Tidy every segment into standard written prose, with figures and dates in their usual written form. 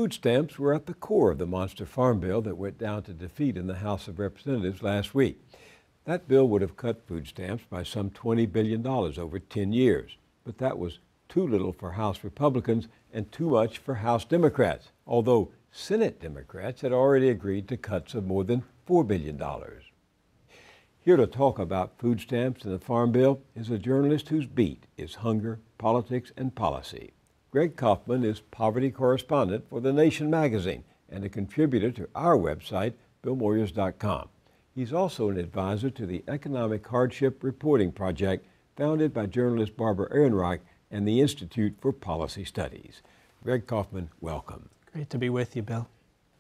Food stamps were at the core of the monster farm bill that went down to defeat in the House of Representatives last week. That bill would have cut food stamps by some $20 billion over 10 years, but that was too little for House Republicans and too much for House Democrats, although Senate Democrats had already agreed to cuts of more than $4 billion. Here to talk about food stamps and the Farm Bill is a journalist whose beat is hunger, politics, and policy. Greg Kaufmann is poverty correspondent for The Nation magazine and a contributor to our website, BillMoyers.com. He's also an advisor to the Economic Hardship Reporting Project, founded by journalist Barbara Ehrenreich and the Institute for Policy Studies. Greg Kaufmann, welcome. Great to be with you, Bill.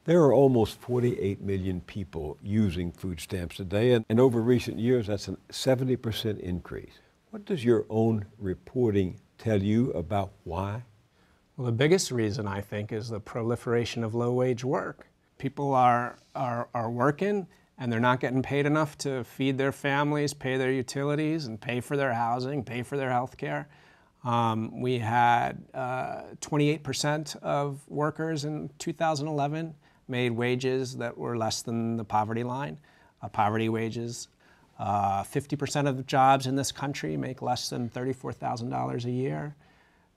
There are almost 48 million people using food stamps today, and over recent years, that's a 70% increase. What does your own reporting tell you about why? Well, the biggest reason, I think, is the proliferation of low-wage work. People are working, and they're not getting paid enough to feed their families, pay their utilities, and pay for their housing, pay for their health care. We had 28% of workers in 2011 made wages that were less than the poverty line, poverty wages. 50% of the jobs in this country make less than $34,000 a year.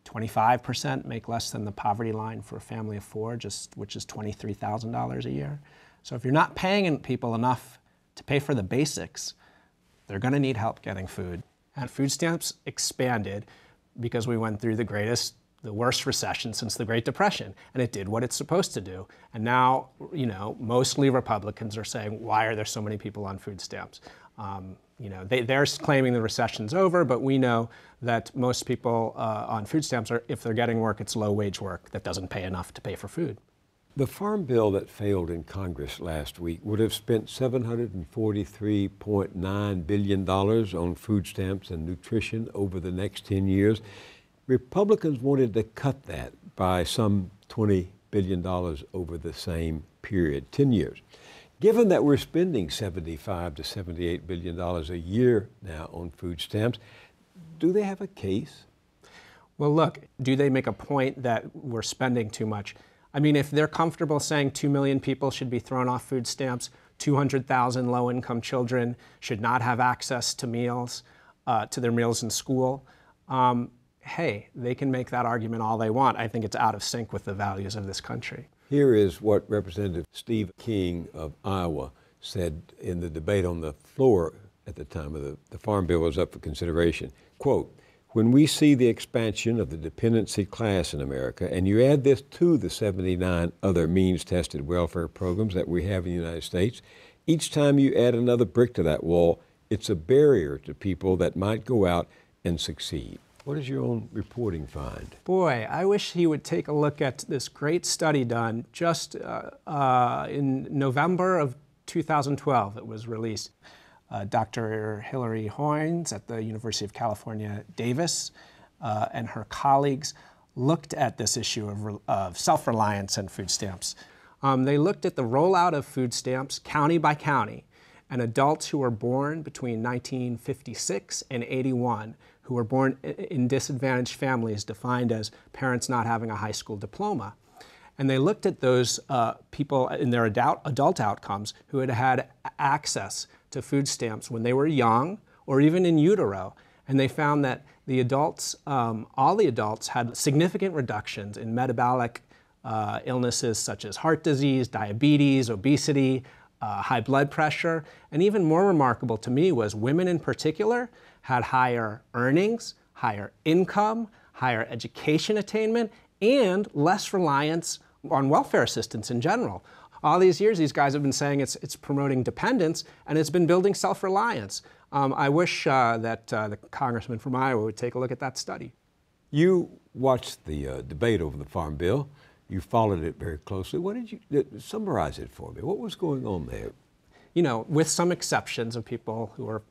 25% make less than the poverty line for a family of four, which is $23,000 a year. So if you're not paying people enough to pay for the basics, they're going to need help getting food. And food stamps expanded because we went through the worst recession since the Great Depression, and it did what it's supposed to do. And now, mostly Republicans are saying, why are there so many people on food stamps? They're claiming the recession's over, but we know that most people on food stamps if they're getting work, it's low-wage work that doesn't pay enough to pay for food. The Farm Bill that failed in Congress last week would have spent $743.9 billion on food stamps and nutrition over the next 10 years. Republicans wanted to cut that by some $20 billion over the same period, 10 years. Given that we're spending $75 to $78 billion a year now on food stamps, do they have a case? Well, look, do they make a point that we're spending too much? I mean, if they're comfortable saying 2 million people should be thrown off food stamps, 200,000 low-income children should not have access to meals, to their meals in school, hey, they can make that argument all they want. I think it's out of sync with the values of this country. Here is what Representative Steve King of Iowa said in the debate on the floor at the time of the Farm Bill was up for consideration. Quote, "When we see the expansion of the dependency class in America, and you add this to the 79 other means-tested welfare programs that we have in the United States, each time you add another brick to that wall, it's a barrier to people that might go out and succeed." What does your own reporting find? Boy, I wish he would take a look at this great study done just in November of 2012. It was released. Dr. Hilary Hoynes at the University of California, Davis, and her colleagues looked at this issue of self-reliance and food stamps. They looked at the rollout of food stamps county by county, and adults who were born between 1956 and 81, who were born in disadvantaged families defined as parents not having a high school diploma. And they looked at those people in their adult outcomes who had had access to food stamps when they were young or even in utero. And they found that the adults, all the adults had significant reductions in metabolic illnesses such as heart disease, diabetes, obesity, high blood pressure. And even more remarkable to me was women in particular had higher earnings, higher income, higher education attainment, and less reliance on welfare assistance in general. All these years, these guys have been saying it's promoting dependence, and it's been building self-reliance. I wish that the congressman from Iowa would take a look at that study. You watched the debate over the Farm Bill. You followed it very closely. What did you summarize it for me? What was going on there? You know, with some exceptions of people who are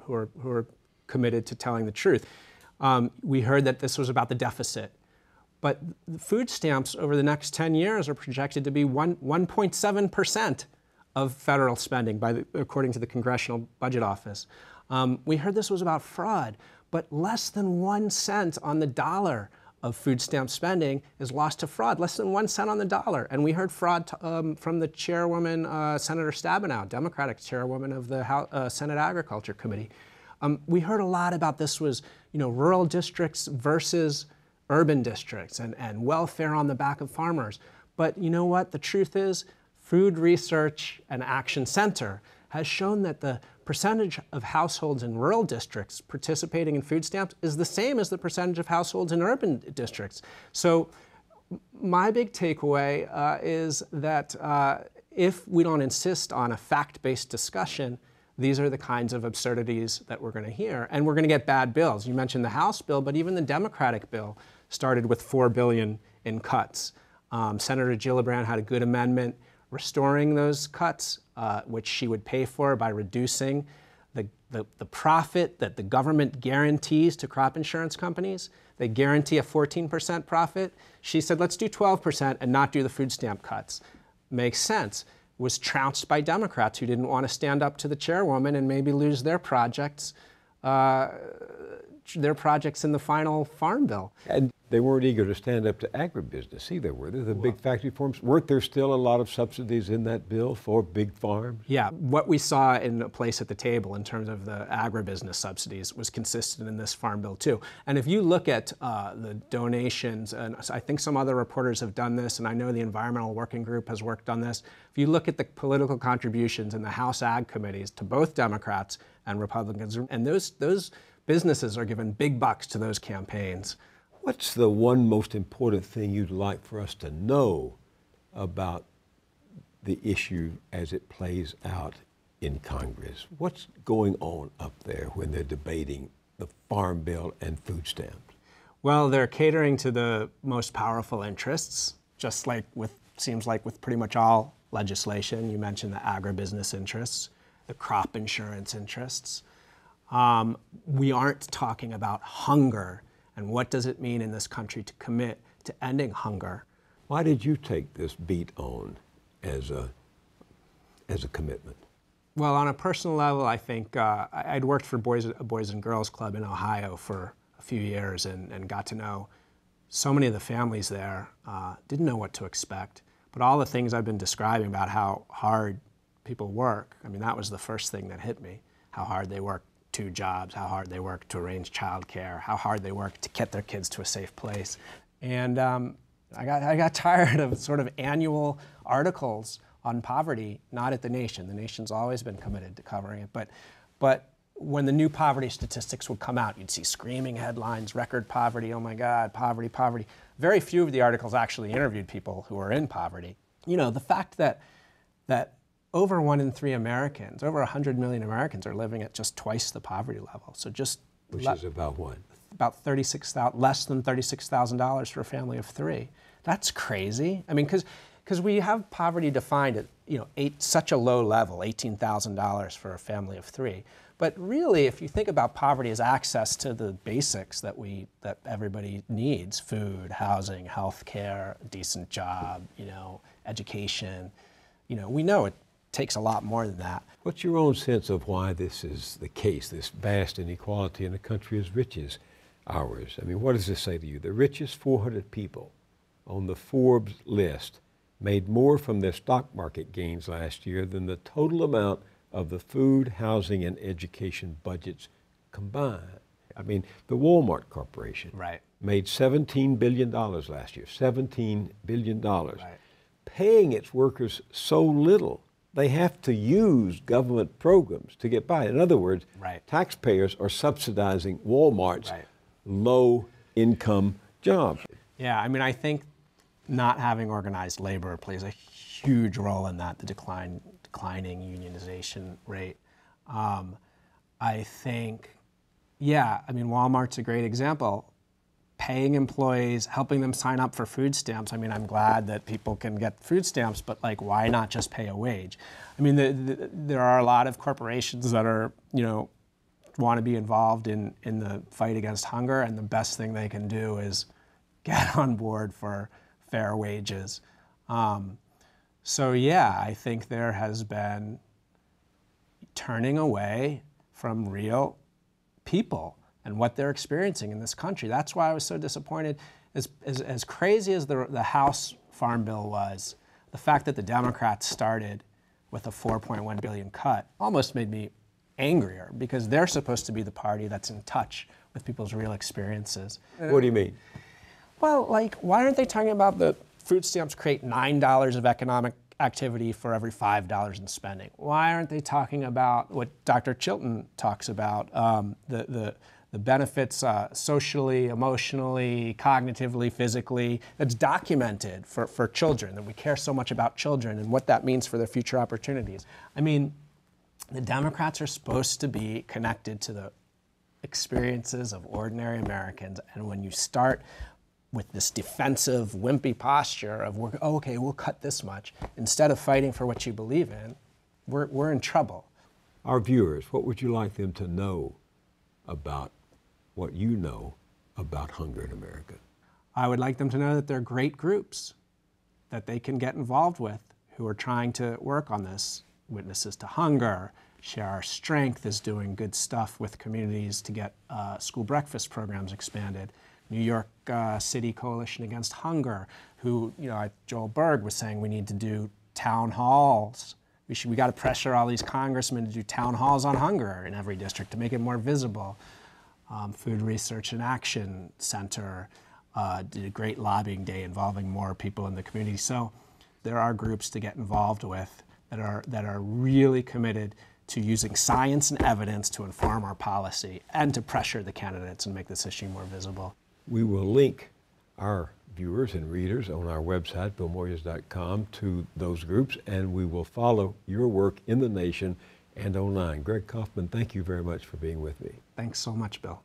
committed to telling the truth. We heard that this was about the deficit. But the food stamps over the next 10 years are projected to be 1.7% of federal spending, according to the Congressional Budget Office. We heard this was about fraud, but less than 1 cent on the dollar of food stamp spending is lost to fraud, less than 1 cent on the dollar. And we heard fraud from the chairwoman, Senator Stabenow, Democratic chairwoman of the Senate Agriculture Committee. We heard a lot about this was, rural districts versus urban districts and welfare on the back of farmers. But you know what? The truth is, Food Research and Action Center has shown that the percentage of households in rural districts participating in food stamps is the same as the percentage of households in urban districts. So my big takeaway is that if we don't insist on a fact-based discussion, these are the kinds of absurdities that we're going to hear. And we're going to get bad bills. You mentioned the House bill, but even the Democratic bill started with $4 billion in cuts. Senator Gillibrand had a good amendment restoring those cuts, which she would pay for by reducing the profit that the government guarantees to crop insurance companies. They guarantee a 14% profit. She said, let's do 12% and not do the food stamp cuts. Makes sense. Was trounced by Democrats who didn't want to stand up to the chairwoman and maybe lose their projects in the final farm bill. And they weren't eager to stand up to agribusiness either, were there? The big factory farms, weren't there still a lot of subsidies in that bill for big farms? Yeah, what we saw in a place at the table in terms of the agribusiness subsidies was consistent in this farm bill too. And if you look at the donations, and I think some other reporters have done this, and I know the Environmental Working Group has worked on this, if you look at the political contributions in the House Ag committees to both Democrats and Republicans, and those businesses are given big bucks to those campaigns. What's the one most important thing you'd like for us to know about the issue as it plays out in Congress? What's going on up there when they're debating the Farm Bill and food stamps? Well, they're catering to the most powerful interests, just like seems like with pretty much all legislation. You mentioned the agribusiness interests, the crop insurance interests. We aren't talking about hunger and what does it mean in this country to commit to ending hunger. Why did you take this beat on as a commitment? Well, on a personal level, I think I'd worked for a Boys and Girls Club in Ohio for a few years and got to know so many of the families there, didn't know what to expect. But all the things I've been describing about how hard people work, I mean, that was the first thing that hit me, how hard they work 2 jobs, how hard they work to arrange childcare, how hard they work to get their kids to a safe place. And I got tired of sort of annual articles on poverty, not at The Nation. The Nation's always been committed to covering it, but when the new poverty statistics would come out, you'd see screaming headlines, record poverty, oh my God, poverty, poverty. Very few of the articles actually interviewed people who are in poverty. You know, the fact that over 1 in 3 Americans, over 100 million Americans are living at just twice the poverty level. So which is about what? About less than $36,000 for a family of 3. That's crazy. I mean, because we have poverty defined at such a low level, $18,000 for a family of 3. But really, if you think about poverty as access to the basics that everybody needs, food, housing, health care, a decent job, education, we know it takes a lot more than that. What's your own sense of why this is the case, this vast inequality in a country as rich as ours? I mean, what does this say to you? The richest 400 people on the Forbes list made more from their stock market gains last year than the total amount of the food, housing, and education budgets combined. I mean, the Walmart Corporation made $17 billion last year, $17 billion, paying its workers so little they have to use government programs to get by. In other words, taxpayers are subsidizing Walmart's low-income jobs. Yeah, I mean, I think not having organized labor plays a huge role in that, the declining unionization rate. I think, Walmart's a great example. Paying employees, helping them sign up for food stamps. I mean, I'm glad that people can get food stamps, but why not just pay a wage? I mean, there are a lot of corporations that are, want to be involved in the fight against hunger, and the best thing they can do is get on board for fair wages. I think there has been turning away from real people and what they're experiencing in this country. That's why I was so disappointed. As crazy as the House Farm Bill was, the fact that the Democrats started with a $4.1 billion cut almost made me angrier, because they're supposed to be the party that's in touch with people's real experiences. What do you mean? Well, like, why aren't they talking about the food stamps create $9 of economic activity for every $5 in spending? Why aren't they talking about what Dr. Chilton talks about, the benefits socially, emotionally, cognitively, physically, that's documented for children, that we care so much about children and what that means for their future opportunities? I mean, the Democrats are supposed to be connected to the experiences of ordinary Americans, and when you start with this defensive, wimpy posture of, okay, we'll cut this much, instead of fighting for what you believe in, we're in trouble. Our viewers, what would you like them to know about what you know about hunger in America? I would like them to know that there are great groups that they can get involved with who are trying to work on this. Witnesses to Hunger, Share Our Strength is doing good stuff with communities to get school breakfast programs expanded. New York City Coalition Against Hunger, who, Joel Berg was saying we need to do town halls. We got to pressure all these congressmen to do town halls on hunger in every district to make it more visible. Food Research and Action Center did a great lobbying day involving more people in the community. So there are groups to get involved with that are really committed to using science and evidence to inform our policy and to pressure the candidates and make this issue more visible. We will link our viewers and readers on our website, BillMoyers.com, to those groups, and we will follow your work in the nation and online. Greg Kaufmann, thank you very much for being with me. Thanks so much, Bill.